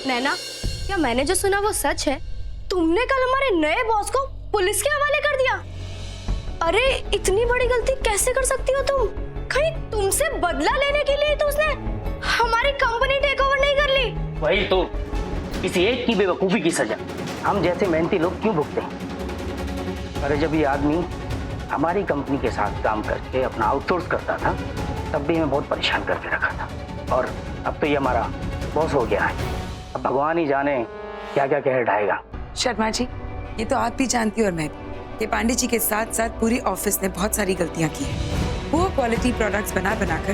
नैना, क्या मैंने जो सुना वो सच है? तुमने कल हमारे नए बॉस को पुलिस के हवाले कर दिया? अरे इतनी बड़ी गलती कैसे कर सकती हो तुम? कहीं तुमसे बदला लेने के लिए तो उसने हमारी कंपनी टेक ओवर नहीं कर ली? वही तो, किसी एक की बेवकूफी की सजा हम जैसे मेहनती लोग क्यों भुगते हैं? अरे जब ये आदमी हमारी कंपनी के साथ काम करके अपना आउटसोर्स करता था तब भी हमें बहुत परेशान करके रखा था, और अब तो ये हमारा बॉस हो गया है। अब भगवान ही जाने क्या क्या कहर ढाएगा। शर्मा जी, ये तो आप भी जानती हो और मैं भी कि पांडे जी के साथ साथ पूरी ऑफिस ने बहुत सारी गलतियां की है। वो क्वालिटी प्रोडक्ट्स बना बनाकर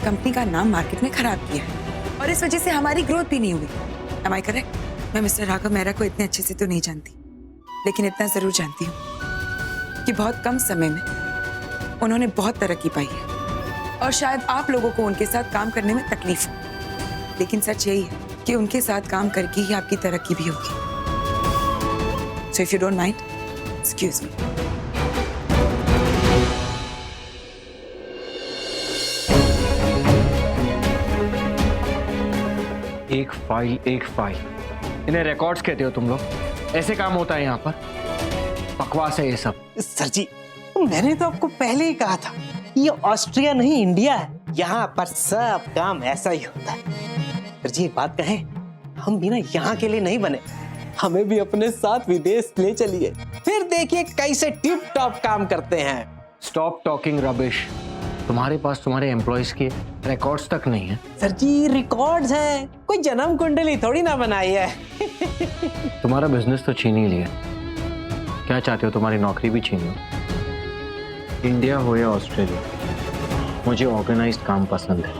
कंपनी का नाम मार्केट में खराब किया है और इस वजह से हमारी ग्रोथ भी नहीं हुई। Am I correct? मैं मिस्टर राघव मेहरा को इतने अच्छे से तो नहीं जानती, लेकिन इतना जरूर जानती हूँ कि बहुत कम समय में उन्होंने बहुत तरक्की पाई है और शायद आप लोगों को उनके साथ काम करने में तकलीफ हो, लेकिन सच यही है कि उनके साथ काम करके ही आपकी तरक्की भी होगी। So if you don't mind, excuse me. एक फाइल, इन्हें रिकॉर्ड्स कहते हो तुम लोग? ऐसे काम होता है यहाँ पर? बकवास है ये सब। सर जी, मैंने तो आपको पहले ही कहा था, ये ऑस्ट्रिया नहीं इंडिया है, यहाँ पर सब काम ऐसा ही होता है। सर जी एक बात कहें, हम भी ना यहाँ के लिए नहीं बने, हमें भी अपने साथ विदेश ले चलिए, फिर देखिए कैसे टिप टॉप काम करते हैं। Stop talking rubbish. तुम्हारे पास तुम्हारे एम्प्लॉयज के रिकॉर्ड्स तक नहीं है। सर जी रिकॉर्ड्स हैं, कोई जन्म कुंडली थोड़ी ना बनाई है। तुम्हारा बिजनेस तो छीन ही लिया, क्या चाहते हो? तुम्हारी नौकरी भी छीन लो। इंडिया हो या ऑस्ट्रेलिया, मुझे ऑर्गेनाइज्ड काम पसंद है।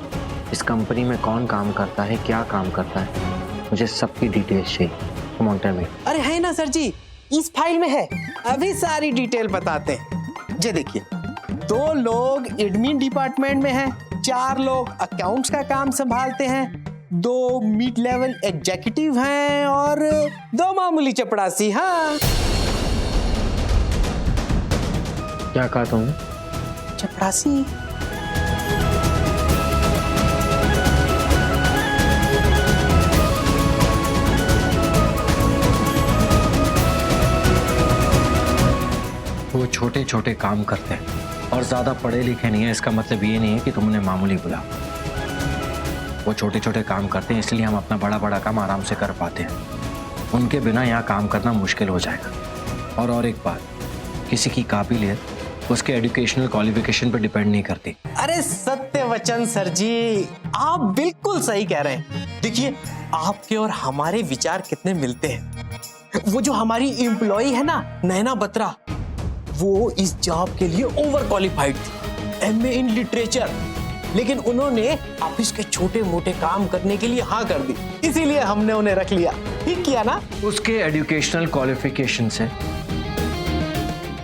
इस कंपनी में कौन काम करता है, क्या काम करता है, मुझे सबकी डिटेल्स चाहिए। Come on tell me. अरे है ना सर जी, इस फाइल में है, अभी सारी डिटेल बताते हैं। ये देखिए, 2 लोग एडमिन डिपार्टमेंट में हैं, 4 लोग अकाउंट्स का काम संभालते हैं, 2 मिड लेवल एग्जीक्यूटिव हैं और 2 मामूली चपरासी। हाँ, क्या कहा तुमने? चपरासी। वो छोटे छोटे काम करते हैं और ज्यादा पढ़े लिखे नहीं है, इसका मतलब ये नहीं है कि तुमने मामूली बुला। वो छोटे छोटे काम करते हैं, इसलिए हम अपना बड़ा बड़ा काम आराम से कर पाते हैं। उनके बिना यहाँ काम करना मुश्किल हो जाएगा। और एक बात, किसी की काबिलियत उसके एजुकेशनल क्वालिफिकेशन पर डिपेंड नहीं करती। अरे सत्य वचन सर जी, आप बिल्कुल सही कह रहे हैं। देखिए, आपके और हमारे विचार कितने मिलते हैं। वो जो हमारी एम्प्लॉई है ना, नैना बत्रा, वो इस जॉब के लिए ओवर क्वालिफाइड थी, एमए इन लिटरेचर, लेकिन उन्होंने ऑफिस के छोटे मोटे काम करने के लिए हाँ कर दी, इसीलिए हमने उन्हें रख लिया। ठीक किया ना? उसके एजुकेशनल क्वालिफिकेशन से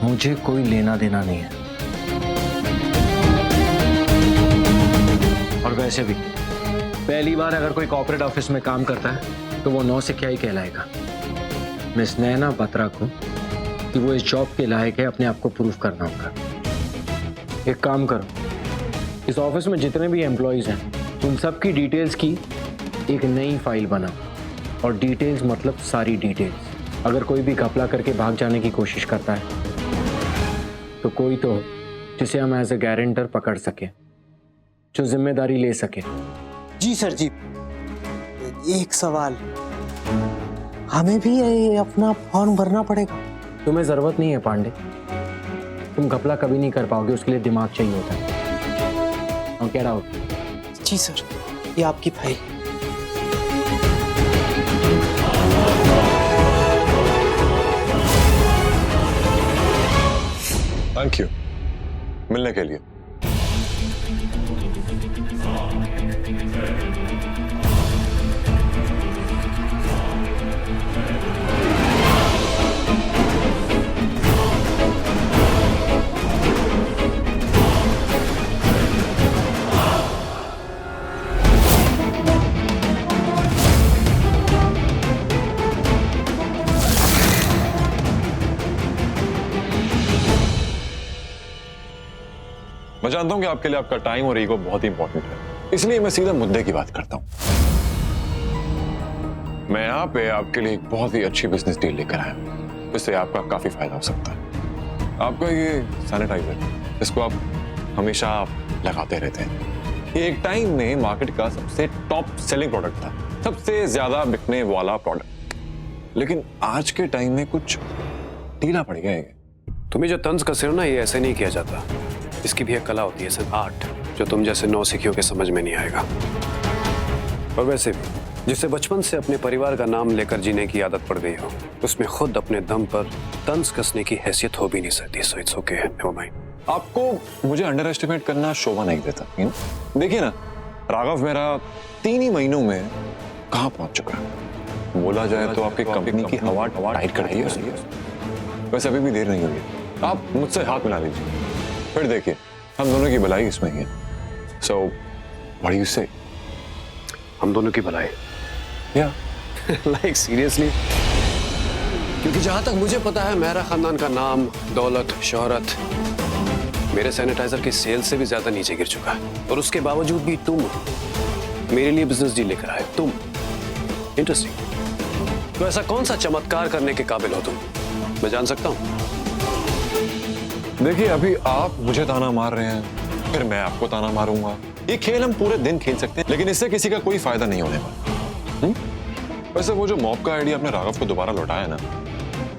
मुझे कोई लेना देना नहीं है। और वैसे भी पहली बार अगर कोई कॉर्पोरेट ऑफिस में काम करता है तो वो नौसिखिया ही कहलाएगा। मिस नैना बत्रा को कि वो इस जॉब के लायक है, अपने आप को प्रूव करना होगा। एक काम करो, इस ऑफिस में जितने भी एम्प्लॉयज हैं उन सब की डिटेल्स की एक नई फाइल बनाओ। और डिटेल्स मतलब सारी डिटेल्स। अगर कोई भी घपला करके भाग जाने की कोशिश करता है तो कोई तो जिसे हम एज ए गारंटर पकड़ सके, जो जिम्मेदारी ले सके। जी सर जी, एक सवाल, हमें भी ये अपना फॉर्म भरना पड़ेगा? तुम्हें जरूरत नहीं है पांडे, तुम घपला कभी नहीं कर पाओगे, उसके लिए दिमाग चाहिए होता है। और क्या डाउट? जी सर, ये आपकी फाइल। थैंक यू मिलने के लिए। मैं जानता हूं कि आपके लिए आपका टाइम और ईगो बहुत ही इंपॉर्टेंट है, इसलिए मैं सीधा मुद्दे की बात करता हूं। मैं यहाँ पे आपके लिए एक बहुत ही अच्छी बिजनेस डील लेकर आया हूँ, इससे आपका काफी फायदा हो सकता है। आपका ये सैनिटाइजर, इसको आप हमेशा लगाते रहते हैं। ये एक टाइम में मार्केट का सबसे टॉप सेलिंग प्रोडक्ट था, सबसे ज्यादा बिकने वाला प्रोडक्ट, लेकिन आज के टाइम में कुछ ढीला पड़ गया है। तुम्हें जो तंज कसे हो ना, ये ऐसे नहीं किया जाता। इसकी भी एक कला होती है, सिर्फ आर्ट, जो तुम जैसे नौसिखियों के समझ में नहीं आएगा। और वैसे भी जिसे बचपन से अपने परिवार का नाम लेकर जीने की आदत पड़ गई हो, उसमें खुद अपने दम पर तंज कसने की हैसियत हो भी नहीं सकती। So it's okay, never mind. आपको मुझे अंडर एस्टिमेट करना शोभा नहीं देता। देखिए ना, राघव मेरा 3 ही महीनों में कहाँ पहुंच चुका है। बोला जाए तो आपकी कंपनी की हवा टाइट कर दी है उसने। वैसे अभी भी देर नहीं हुई है, आप मुझसे हाथ मिला लीजिए, फिर देखिए हम दोनों की भलाई इसमें ही है। सो व्हाट डू यू से? हम दोनों की भलाई? या लाइक सीरियसली? क्योंकि जहां तक मुझे पता है, मेरा खानदान का नाम, दौलत, शोहरत मेरे सैनिटाइजर की सेल से भी ज्यादा नीचे गिर चुका है, और उसके बावजूद भी तुम मेरे लिए बिजनेस डील लेकर आए। तुम इंटरेस्टिंग। तो ऐसा कौन सा चमत्कार करने के काबिल हो तुम, मैं जान सकता हूं? देखिए, अभी आप मुझे ताना मार रहे हैं, फिर मैं आपको ताना मारूंगा। ये खेल हम पूरे दिन खेल सकते हैं, लेकिन इससे किसी का कोई फायदा नहीं होने वाला। वैसे वो जो मॉब का आइडिया आपने राघव को दोबारा लौटाया ना,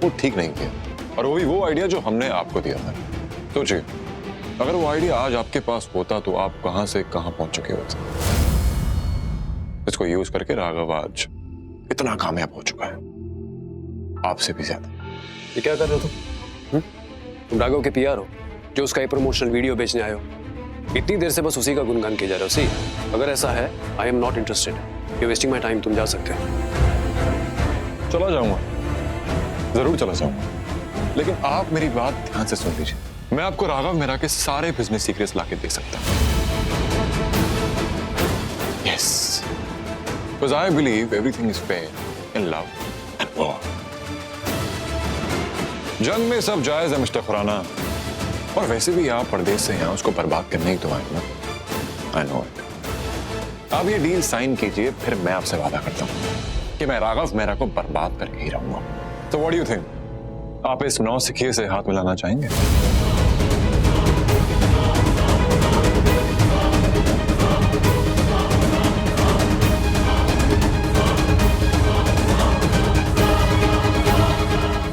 वो ठीक नहीं किया, और वो भी वो आइडिया जो हमने आपको दिया था। सोचिए, अगर वो आइडिया आज आपके पास होता तो आप कहां से कहां पहुंच चुके होते। इसको यूज करके राघव आज इतना कामयाब हो चुका है, आपसे भी ज्यादा। ये क्या कर रहे हो तुम? तुम राघव के पीआर हो, जो उसका एक प्रमोशनल वीडियो बेचने आए हो। इतनी देर से बस उसी का गुणगान किए जा रहे हो। सी, अगर ऐसा है, I am not interested, you wasting my time. तुम जा सकते हो। चला जाऊंगा, जरूर चला जाऊंगा, लेकिन आप मेरी बात ध्यान से सुन लीजिए। मैं आपको राघव मेरा के सारे बिजनेस सीक्रेट्स लाके दे सकता हूं। Yes, because I believe everything is fair in love and war. जंग में सब जायज है मिस्टर खुराना, और वैसे भी आप परदेश से यहाँ उसको बर्बाद करने ही तो आए ना। I know it. आप ये डील साइन कीजिए, फिर मैं आपसे वादा करता हूँ कि मैं राघव मेरा को बर्बाद करके ही रहूंगा। तो व्हाट डू यू थिंक? आप इस नौसिखिए से हाथ मिलाना चाहेंगे?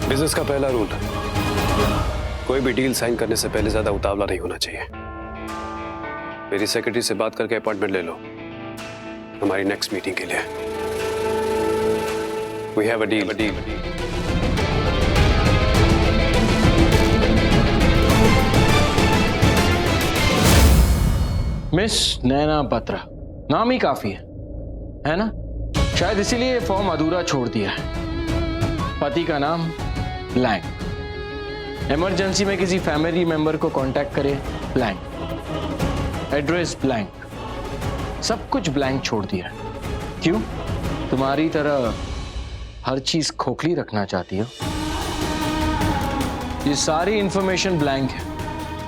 बिजनेस का पहला रूल, कोई भी डील साइन करने से पहले ज्यादा उतावला नहीं होना चाहिए। मेरी सेक्रेटरी से बात करके अपॉइंटमेंट ले लो हमारी नेक्स्ट मीटिंग के लिए। We have a deal. Miss Naina Batra, नाम ही काफी है ना? शायद इसीलिए फॉर्म अधूरा छोड़ दिया है। पति का नाम ब्लैंक, इमरजेंसी में किसी फैमिली मेंबर को कांटेक्ट करे ब्लैंक, एड्रेस ब्लैंक, सब कुछ ब्लैंक छोड़ दिया। क्यों? तुम्हारी तरह हर चीज खोखली रखना चाहती हो? ये सारी इंफॉर्मेशन ब्लैंक है।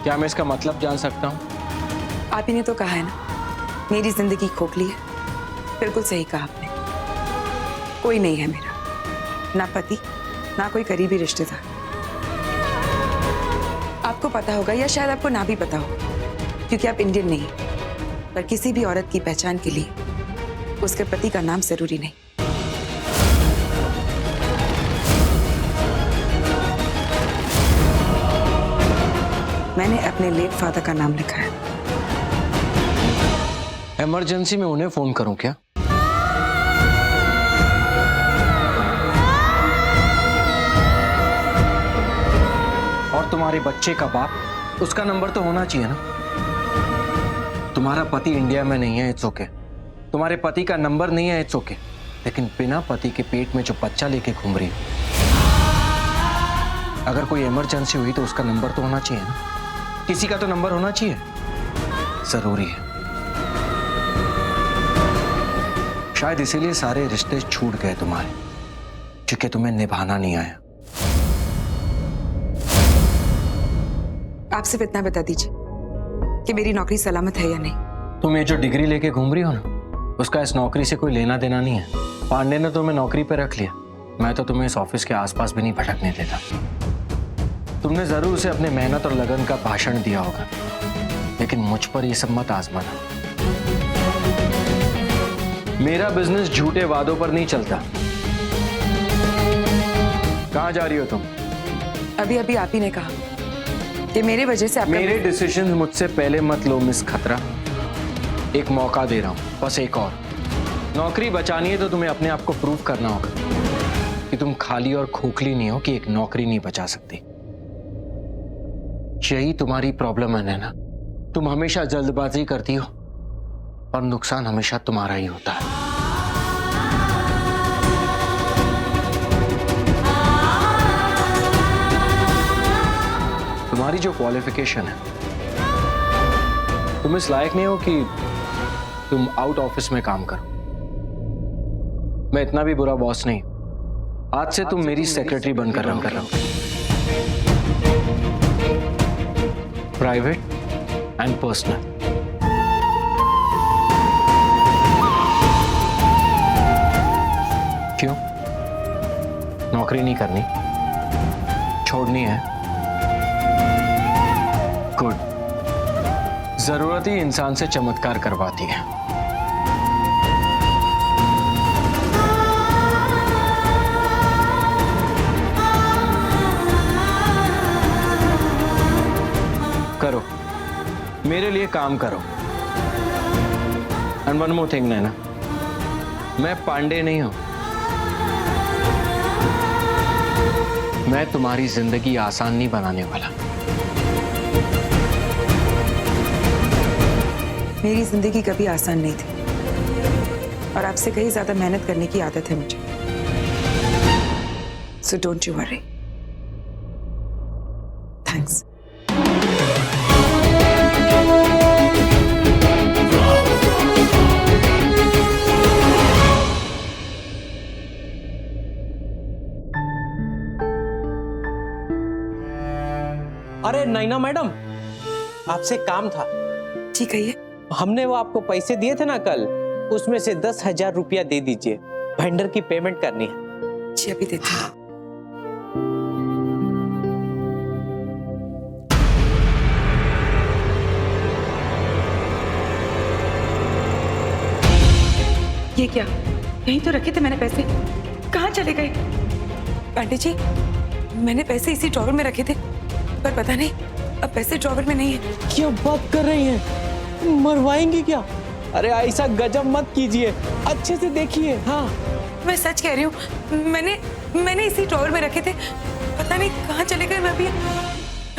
क्या मैं इसका मतलब जान सकता हूं? आप ही ने तो कहा है ना, मेरी जिंदगी खोखली है। बिल्कुल सही कहा आपने। कोई नहीं है मेरा, ना पति, ना कोई करीबी रिश्तेदार। आपको पता होगा, या शायद आपको ना भी पता हो, क्योंकि आप इंडियन नहीं, पर किसी भी औरत की पहचान के लिए उसके पति का नाम जरूरी नहीं। मैंने अपने लेट फादर का नाम लिखा है। इमरजेंसी में उन्हें फोन करूं क्या? और तुम्हारे बच्चे का बाप, उसका नंबर तो होना चाहिए ना। तुम्हारा पति इंडिया में नहीं है, इट्स ओके। तुम्हारे पति का नंबर नहीं है, इट्स ओके। लेकिन बिना पति के पेट में जो बच्चा लेके घूम रही हो, अगर कोई इमरजेंसी हुई तो उसका नंबर तो होना चाहिए ना। किसी का तो नंबर होना चाहिए, जरूरी है। शायद इसीलिए सारे रिश्ते छूट गए तुम्हारे, क्योंकि तुम्हें निभाना नहीं आया। आप सिर्फ इतना बता दीजिए कि मेरी नौकरी सलामत है या नहीं। तुम ये जो डिग्री लेके घूम रही हो ना, उसका इस नौकरी से कोई लेना देना नहीं है। पांडे ने तुम्हें नौकरी पे रख लिया, मैं तो तुम्हें इस ऑफिस के आसपास भी नहीं भटकने देता। तुमने जरूर उसे अपने मेहनत और लगन का भाषण दिया होगा, लेकिन मुझ पर ये सब मत आजमाना। मेरा बिजनेस झूठे वादों पर नहीं चलता। कहाँ जा रही हो तुम? अभी अभी आप ही ने कहा कि मेरी वजह से आपका मेरे डिसीजन मुझसे पहले मत लो मिस खतरा। एक मौका दे रहा हूं, बस एक और। नौकरी बचानी है तो तुम्हें अपने आप को प्रूव करना होगा कि तुम खाली और खोखली नहीं हो कि एक नौकरी नहीं बचा सकती। यही तुम्हारी प्रॉब्लम है नैना, तुम हमेशा जल्दबाजी करती हो और नुकसान हमेशा तुम्हारा ही होता है। तुम्हारी जो क्वालिफिकेशन है, तुम इस लायक नहीं हो कि तुम आउट ऑफिस में काम करो। मैं इतना भी बुरा बॉस नहीं। आज से तुम मेरी सेक्रेटरी बनकर रहा हो, प्राइवेट एंड पर्सनल। क्यों? नौकरी नहीं करनी, छोड़नी है? गुड। जरूरत ही इंसान से चमत्कार करवाती है। करो, मेरे लिए काम करो। एंड वन मोर थिंग नैना, मैं पांडे नहीं हूं। मैं तुम्हारी जिंदगी आसान नहीं बनाने वाला। मेरी जिंदगी कभी आसान नहीं थी और आपसे कहीं ज्यादा मेहनत करने की आदत है मुझे। So don't you worry. Thanks. अरे नैना मैडम, आपसे काम था। जी कहिए। हमने वो आपको पैसे दिए थे ना कल, उसमें से 10,000 रुपया दे दीजिए, वेंडर की पेमेंट करनी है। जी अभी देती हूँ। ये क्या? यहीं तो रखे थे मैंने पैसे, कहाँ चले गए? पांडे जी, मैंने पैसे इसी ड्रॉवर में रखे थे, पर पता नहीं अब पैसे ड्रॉवर में नहीं है। क्या बात कर रही हैं? मरवाएंगी क्या? अरे ऐसा गजब मत कीजिए, अच्छे से देखिए। हाँ, मैं सच कह रही हूँ, मैंने इसी ड्रॉवर में रखे थे, पता नहीं कहाँ चले गए। मैं अभी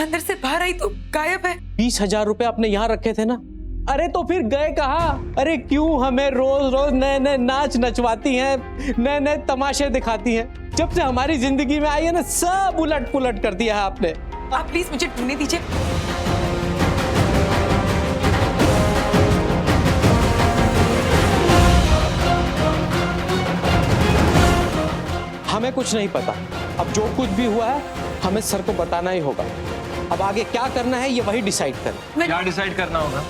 अंदर से बाहर आई तो गायब है। 20,000 रुपए आपने यहाँ रखे थे ना? अरे तो फिर गए कहाँ? अरे क्यों हमें रोज रोज नए नए नाच नचवाती हैं, नए नए तमाशे दिखाती हैं? जब से हमारी जिंदगी में आई है ना, सब उलट पुलट कर दिया है आपने। आप प्लीज मुझे ढूंढने दीजिए। हमें कुछ नहीं पता। अब जो कुछ भी हुआ है हमें सर को बताना ही होगा। अब आगे क्या करना है ये वही डिसाइड करें। क्या डिसाइड करना होगा?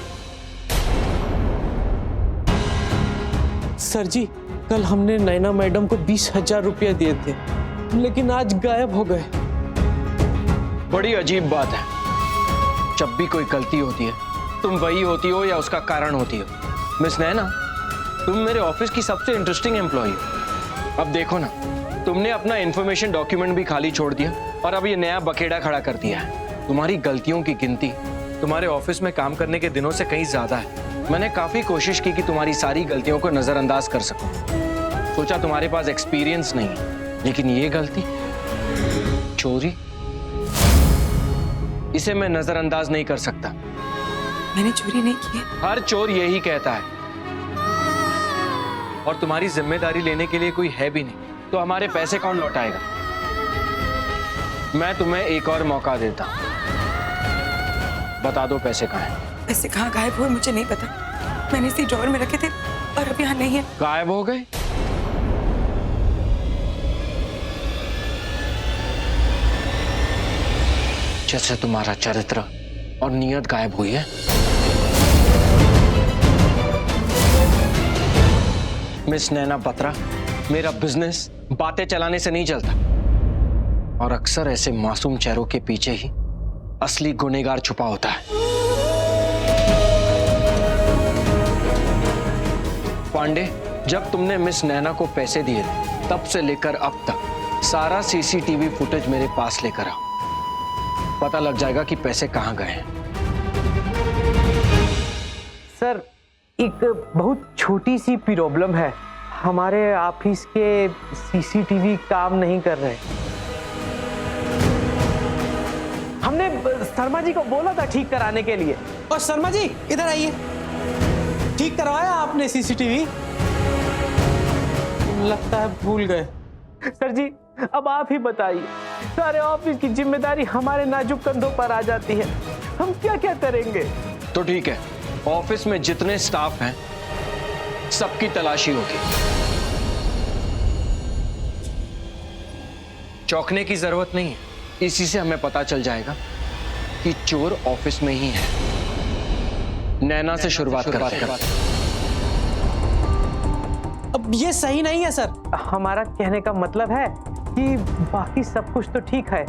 सर जी, कल हमने नैना मैडम को 20,000 रुपया दिए थे, लेकिन आज गायब हो गए। बड़ी अजीब बात है। जब भी कोई गलती होती है, तुम वही होती हो या उसका कारण होती हो। मिस नैना, तुम मेरे ऑफिस की सबसे इंटरेस्टिंग एम्प्लॉय हो। अब देखो ना, तुमने अपना इंफॉर्मेशन डॉक्यूमेंट भी खाली छोड़ दिया और अब ये नया बखेड़ा खड़ा कर दिया है। तुम्हारी गलतियों की गिनती तुम्हारे ऑफिस में काम करने के दिनों से कहीं ज्यादा है। मैंने काफी कोशिश की कि तुम्हारी सारी गलतियों को नजरअंदाज कर सकूं। सोचा तुम्हारे पास एक्सपीरियंस नहीं है, लेकिन ये गलती, चोरी, इसे मैं नजरअंदाज नहीं कर सकता। मैंने चोरी नहीं की है। हर चोर यही कहता है। और तुम्हारी जिम्मेदारी लेने के लिए कोई है भी नहीं, तो हमारे पैसे कौन लौटाएगा? मैं तुम्हें एक और मौका देता हूं, बता दो पैसे कहाँ हैं? पैसे कहाँ गायब हुए मुझे नहीं पता। मैंने इसी ड्रॉवर में रखे थे और अब यहाँ नहीं है। गायब हो गए? जैसे तुम्हारा चरित्र और नियत गायब हुई है। मिस नैना बत्रा, मेरा बिजनेस बातें चलाने से नहीं चलता, और अक्सर ऐसे मासूम चेहरों के पीछे ही असली गुनहगार छुपा होता है। पांडे, जब तुमने मिस नैना को पैसे दिए थे तब से लेकर अब तक सारा सीसीटीवी फुटेज मेरे पास लेकर आओ, पता लग जाएगा कि पैसे कहां गए हैं। सर, एक बहुत छोटी सी प्रॉब्लम है, हमारे ऑफिस के सीसीटीवी काम नहीं कर रहे। हमने शर्मा जी को बोला था ठीक कराने के लिए। और शर्मा जी इधर आइए, ठीक करवाया आपने सीसीटीवी? लगता है भूल गए। सर जी, अब आप ही बताइए, सारे ऑफिस की जिम्मेदारी हमारे नाजुक कंधों पर आ जाती है, हम क्या क्या करेंगे? तो ठीक है, ऑफिस में जितने स्टाफ हैं सबकी तलाशी होगी। चौंकने की जरूरत नहीं है, इसी से हमें पता चल जाएगा कि चोर ऑफिस में ही है। नैना से शुरुआत करते हैं। अब ये सही नहीं है सर। हमारा कहने का मतलब है कि बाकी सब कुछ तो ठीक है,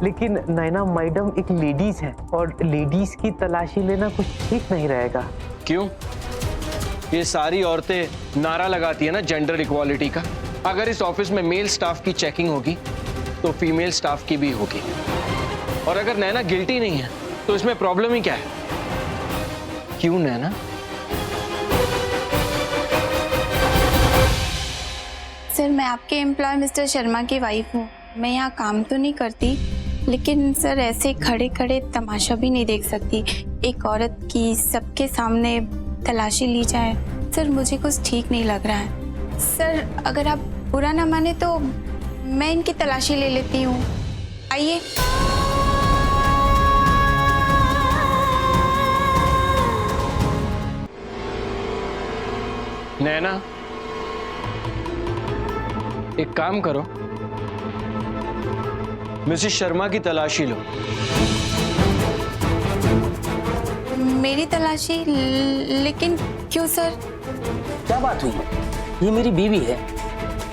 लेकिन नैना मैडम एक लेडीज है और लेडीज की तलाशी लेना कुछ ठीक नहीं रहेगा। क्यों? ये सारी औरतें नारा लगाती है ना जेंडर इक्वालिटी का। अगर इस ऑफिस में मेल स्टाफ की चेकिंग होगी तो फीमेल स्टाफ की भी होगी, और अगर नैना गिल्टी नहीं है तो इसमें प्रॉब्लम ही क्या है? क्यों नैना? सर, मैं आपके एम्प्लॉय मिस्टर शर्मा की वाइफ हूँ। मैं यहाँ काम तो नहीं करती, लेकिन सर ऐसे खड़े खड़े तमाशा भी नहीं देख सकती। एक औरत की सबके सामने तलाशी ली जाए, सर मुझे कुछ ठीक नहीं लग रहा है। सर, अगर आप बुरा ना माने तो मैं इनकी तलाशी ले लेती हूँ। आइए। नैना, एक काम करो, मिसेस शर्मा की तलाशी लो। मेरी तलाशी? लेकिन क्यों सर? क्या बात हुई है? ये मेरी बीवी है,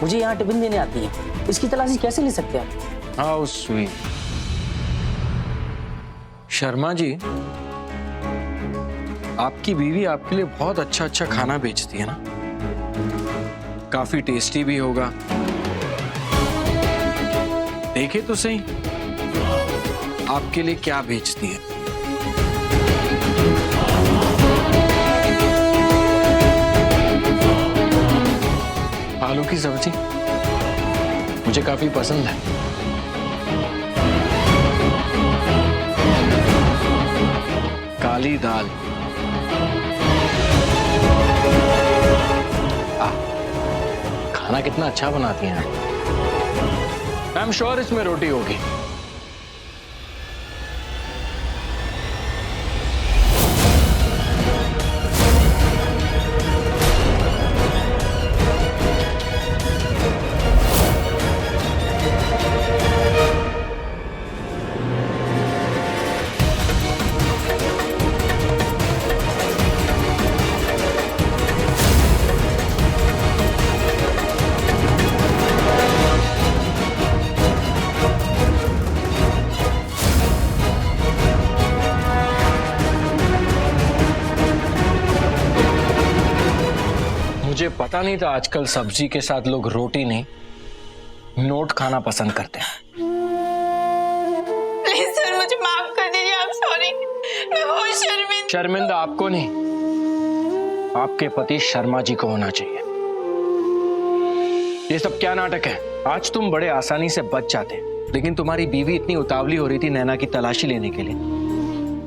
मुझे यहाँ टिफिन देने आती है, इसकी तलाशी कैसे ले सकते हैं आप? How sweet. शर्मा जी, आपकी बीवी आपके लिए बहुत अच्छा अच्छा खाना बेचती है ना? काफी टेस्टी भी होगा। देखे तो सही आपके लिए क्या बेचती है। आलू की सब्जी मुझे काफी पसंद है। काली दाल, खाना कितना अच्छा बनाती हैं। आई एम श्योर इसमें रोटी होगी। मुझे पता नहीं था आजकल सब्जी के साथ लोग रोटी नहीं नोट खाना पसंद करते हैं। प्लीज सर, मुझे माफ कर दीजिए। आई एम सॉरी, मैं बहुत शर्मिंदा। शर्मिंदा आपको नहीं, आपके पति शर्मा जी को होना चाहिए। ये सब क्या नाटक है? आज तुम बड़े आसानी से बच जाते, लेकिन तुम्हारी बीवी इतनी उतावली हो रही थी नैना की तलाशी लेने के लिए,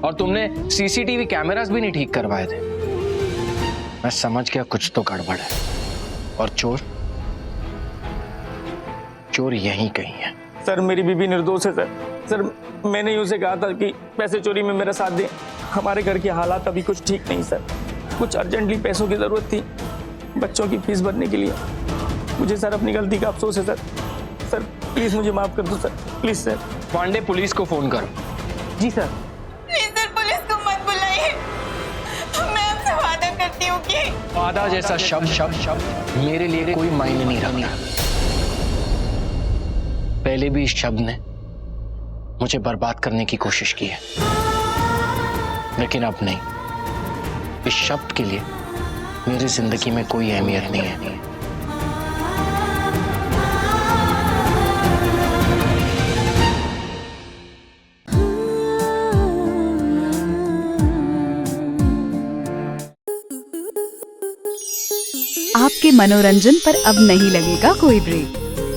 और तुमने सीसीटीवी कैमरास भी नहीं ठीक करवाए थे। मैं समझ गया कुछ तो गड़बड़ है, और चोर चोर यहीं कहीं है। सर, मेरी बीबी निर्दोष है सर। सर, मैंने ही उसे कहा था कि पैसे चोरी में मेरा साथ दे। हमारे घर के हालात अभी कुछ ठीक नहीं सर, कुछ अर्जेंटली पैसों की जरूरत थी बच्चों की फीस भरने के लिए। मुझे सर अपनी गलती का अफसोस है सर। सर प्लीज मुझे माफ कर दो sir, please sir. Pandey, police को फोन करो। जी सर। प्लीज सर, पुलिस को मत बुलाइए। मैं आपसे वादा करती चाहती हूँ कि वादा जैसा शब्द मेरे लिए कोई मायने नहीं रखता। पहले भी इस शब्द ने मुझे बर्बाद करने की कोशिश की है, लेकिन अब नहीं। इस शब्द के लिए मेरी जिंदगी में कोई अहमियत नहीं है। आपके मनोरंजन पर अब नहीं लगेगा कोई ब्रेक।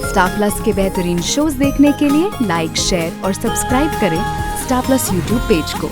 स्टार प्लस के बेहतरीन शोज देखने के लिए लाइक, शेयर और सब्सक्राइब करें स्टार प्लस यूट्यूब पेज को।